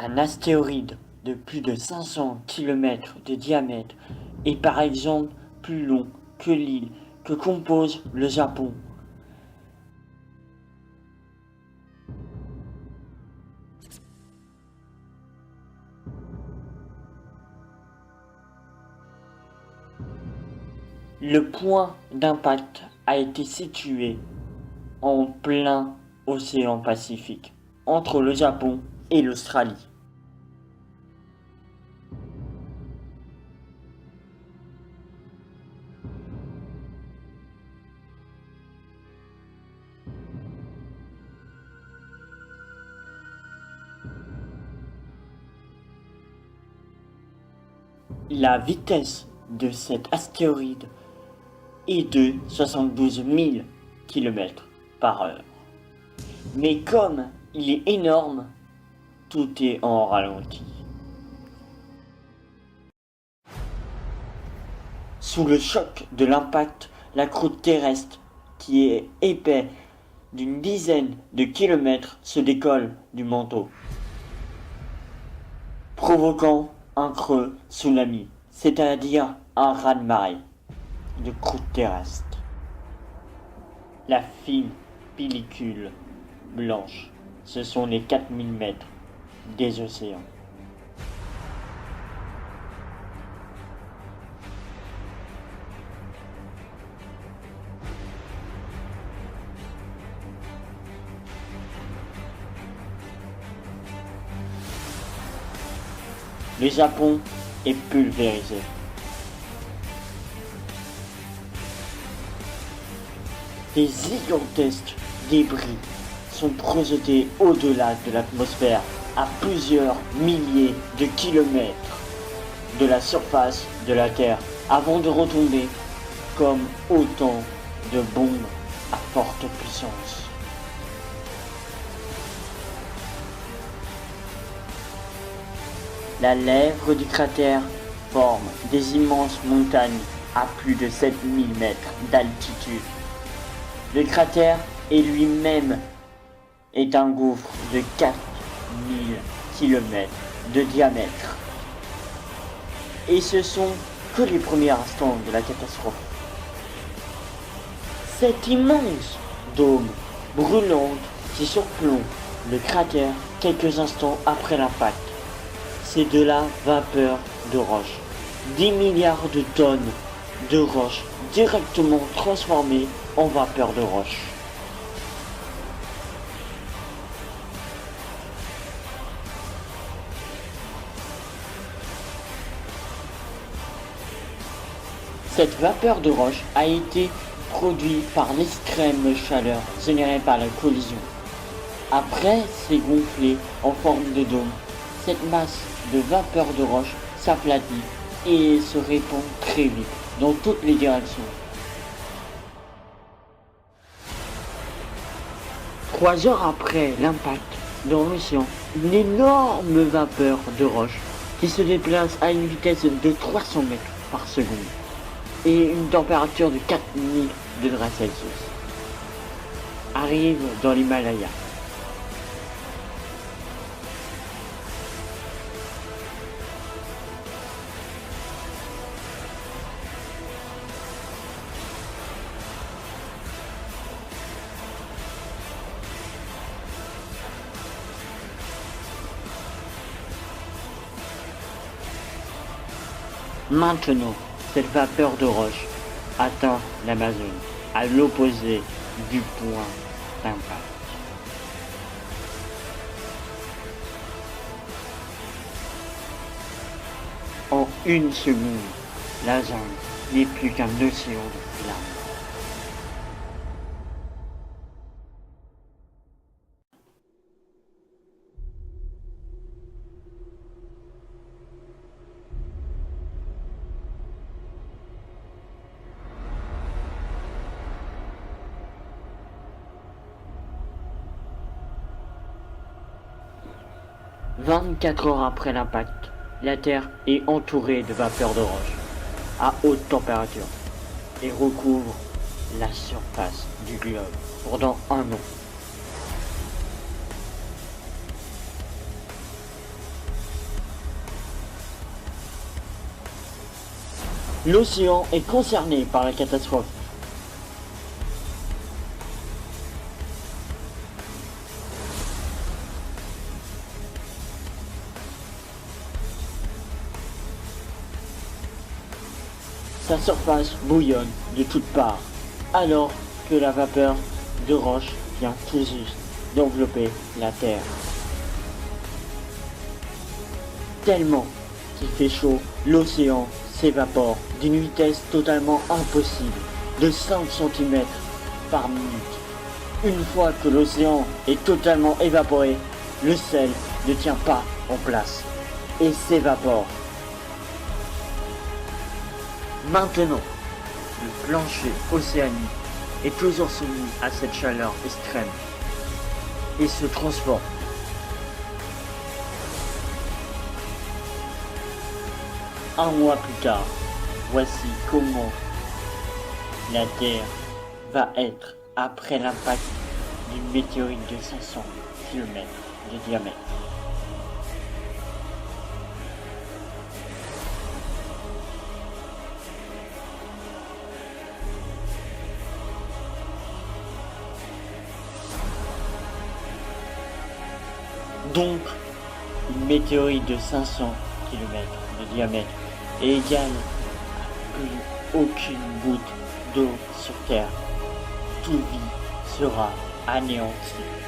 Un astéroïde de plus de 500 km de diamètre est par exemple plus long que l'île que compose le Japon. Le point d'impact a été situé en plein océan Pacifique, entre le Japon et l'Australie. La vitesse de cet astéroïde est de 72 000 km/h. Mais comme il est énorme, tout est en ralenti. Sous le choc de l'impact, la croûte terrestre, qui est épais d'une dizaine de kilomètres, se décolle du manteau, provoquant un creux tsunami, c'est-à-dire un raz-de-marée de croûte terrestre. La fine pellicule blanche, ce sont les 4000 mètres des océans. Le Japon est pulvérisé. Des gigantesques débris sont projetés au-delà de l'atmosphère à plusieurs milliers de kilomètres de la surface de la Terre avant de retomber comme autant de bombes à forte puissance. La lèvre du cratère forme des immenses montagnes à plus de 7000 mètres d'altitude. Le cratère lui-même est un gouffre de 4000 km de diamètre. Et ce sont que les premiers instants de la catastrophe. Cet immense dôme brûlant qui surplombe le cratère quelques instants après l'impact, c'est de la vapeur de roche. 10 milliards de tonnes de roche directement transformées en vapeur de roche. Cette vapeur de roche a été produite par l'extrême chaleur générée par la collision. Après s'est gonflée en forme de dôme, cette masse de vapeur de roche s'aplatit et se répand très vite dans toutes les directions. 3 heures après l'impact dans l'océan, une énorme vapeur de roche qui se déplace à une vitesse de 300 mètres par seconde et une température de 4000 degrés Celsius arrive dans l'Himalaya. Maintenant, cette vapeur de roche atteint l'Amazonie, à l'opposé du point d'impact. En une seconde, la zone n'est plus qu'un océan de flammes. « 24 heures après l'impact, la Terre est entourée de vapeur de roche à haute température et recouvre la surface du globe pendant un an. L'océan est concerné par la catastrophe. Sa surface bouillonne de toutes parts, alors que la vapeur de roche vient tout juste d'envelopper la Terre. Tellement qu'il fait chaud, l'océan s'évapore d'une vitesse totalement impossible, de 5 cm par minute. Une fois que l'océan est totalement évaporé, le sel ne tient pas en place et s'évapore. Maintenant, le plancher océanique est toujours soumis à cette chaleur extrême et se transforme. Un mois plus tard, voici comment la Terre va être après l'impact d'une météorite de 500 km de diamètre. Donc, une météorite de 500 km de diamètre est égale à plus aucune goutte d'eau sur Terre. Toute vie sera anéantie.